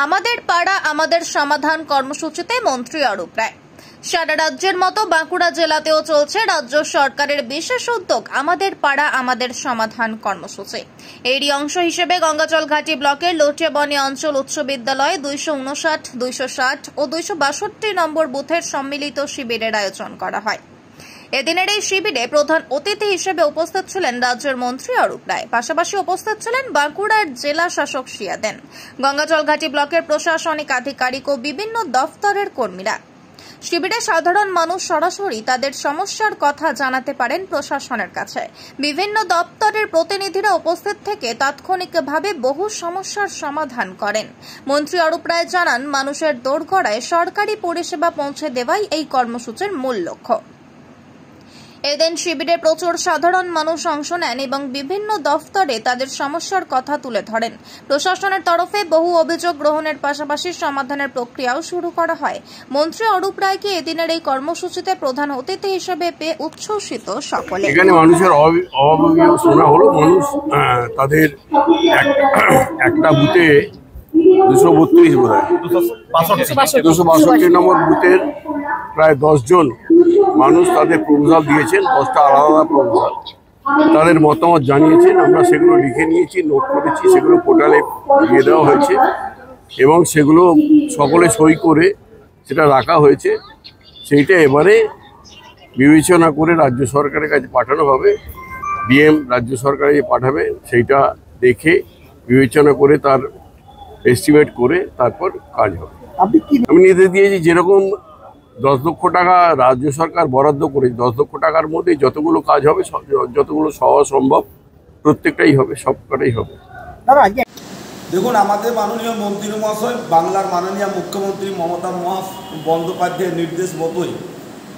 আমাদের পাড়া আমাদের সমাধান কর্মসূচিতে মন্ত্রী অরূপ রায়। সারা রাজ্যের মতো বাঁকুড়া জেলাতেও চলছে রাজ্য সরকারের বিশেষ উদ্যোগ আমাদের পাড়া আমাদের সমাধান কর্মসূচি। এরই অংশ হিসেবে গঙ্গাজলঘাটি ব্লকের লোটিয়াবনী অঞ্চল উচ্চ বিদ্যালয়ে 259, 260 ও 262 নম্বর বুথের সম্মিলিত শিবিরের আয়োজন করা হয়। এদিনের এই শিবিরে প্রধান অতিথি হিসেবে উপস্থিত ছিলেন রাজ্যের মন্ত্রী অরূপ রায়। পাশাপাশি উপস্থিত ছিলেন বাঁকুড়ার জেলা শাসক শিয়াদেন, গঙ্গাজলঘাটি ব্লকের প্রশাসনিক আধিকারিক ও বিভিন্ন দফতরের কর্মীরা। শিবিরে সাধারণ মানুষ সরাসরি তাদের সমস্যার কথা জানাতে পারেন প্রশাসনের কাছে। বিভিন্ন দপ্তরের প্রতিনিধিরা উপস্থিত থেকে তাৎক্ষণিকভাবে বহু সমস্যার সমাধান করেন। মন্ত্রী অরূপ রায় জানান, মানুষের দোরগোড়ায় সরকারি পরিষেবা পৌঁছে দেওয়াই এই কর্মসূচির মূল লক্ষ্য। এদিন শিবিরে প্রচুর সাধারণ মানুষ অংশ নেন এবং বিভিন্ন দফতরে তাদের সমস্যার কথা তুলে ধরেন। প্রশাসনের তরফে বহু অভিযোগ গ্রহণের পাশাপাশি সমাধানের প্রক্রিয়াও শুরু করা হয়। মন্ত্রী অরূপ রায়কে এদিনের এই কর্মসূচিতে প্রধান অতিথি হিসেবে পেয়ে উচ্ছ্বসিত সকলে। এখানে মানুষের অভাবনীয় শোনা হলো। মানুষ তাদের একটা বুথে 232 বোধহয় 262 নম্বর বুথের প্রায় 10 জন মানুষ তাদের প্রপোজাল দিয়েছেন। 10টা আলাদা প্রপোজাল তাদের মতামত জানিয়েছেন। আমরা সেগুলো লিখে নিয়েছি, নোট করেছি, সেগুলো পোর্টালে দিয়ে দেওয়া হয়েছে এবং সেগুলো সকলে সই করে সেটা রাখা হয়েছে। সেইটা এবারে বিবেচনা করে রাজ্য সরকারের কাছে পাঠানো হবে। ডিএম রাজ্য সরকারে পাঠাবে, সেইটা দেখে বিবেচনা করে তার এস্টিমেট করে তারপর কাজ হবে। আমি নির্দেশ দিয়েছি, যেরকম 10 লক্ষ টাকা রাজ্য সরকার বরাদ্দ করে 10 লক্ষ টাকার মধ্যে যতগুলো কাজ হবে, যতগুলো সহজ সম্ভব প্রত্যেকটাই হবে, সবকটাই হবে। দেখুন, আমাদের মাননীয় মন্ত্রী মহাশয়, বাংলার মাননীয় মুখ্যমন্ত্রী মমতা বন্দ্যোপাধ্যায়ের নির্দেশ মতোই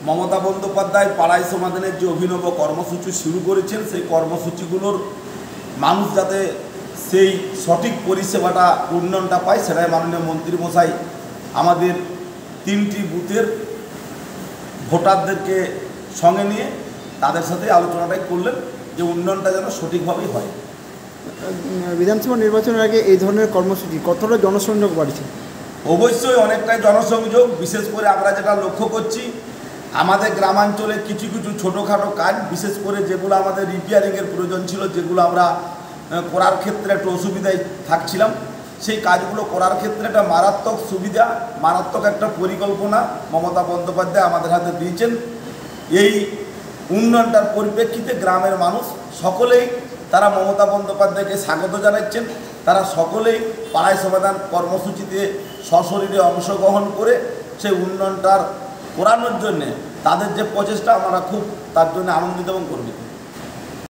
মমতা বন্দ্যোপাধ্যায় পাড়ায় সমাধানের যে অভিনব কর্মসূচি শুরু করেছেন, সেই কর্মসূচিগুলোর মানুষ যাতে সেই সঠিক পরিষেবাটা উন্নয়নটা পায়, সেটাই মাননীয় মন্ত্রী মশাই আমাদের 3টি বুথের ভোটারদেরকে সঙ্গে নিয়ে তাদের সাথে আলোচনাটাই করলেন যে উন্নয়নটা যেন সঠিকভাবেই হয়। বিধানসভা নির্বাচনের আগে এই ধরনের কর্মসূচি কতটা জনসংযোগ বাড়ছে? অবশ্যই অনেকটাই জনসংযোগ। বিশেষ করে আমরা যেটা লক্ষ্য করছি, আমাদের গ্রামাঞ্চলে কিছু কিছু ছোটোখাটো কাজ, বিশেষ করে যেগুলো আমাদের রিপেয়ারিংয়ের প্রয়োজন ছিল, যেগুলো আমরা করার ক্ষেত্রে একটু অসুবিধায় থাকছিলাম, সেই কাজগুলো করার ক্ষেত্রে একটা মারাত্মক সুবিধা, মারাত্মক একটা পরিকল্পনা মমতা বন্দ্যোপাধ্যায় আমাদের হাতে দিয়েছেন। এই উন্নয়নটার পরিপ্রেক্ষিতে গ্রামের মানুষ সকলেই তারা মমতা বন্দ্যোপাধ্যায়কে স্বাগত জানাচ্ছেন। তারা সকলেই পাড়ায় সমাধান কর্মসূচিতে সশরীরে অংশগ্রহণ করে সেই উন্নয়নটার করানোর জন্যে তাদের যে প্রচেষ্টা, আমরা খুব তার জন্য আনন্দিত এবং গর্বিত।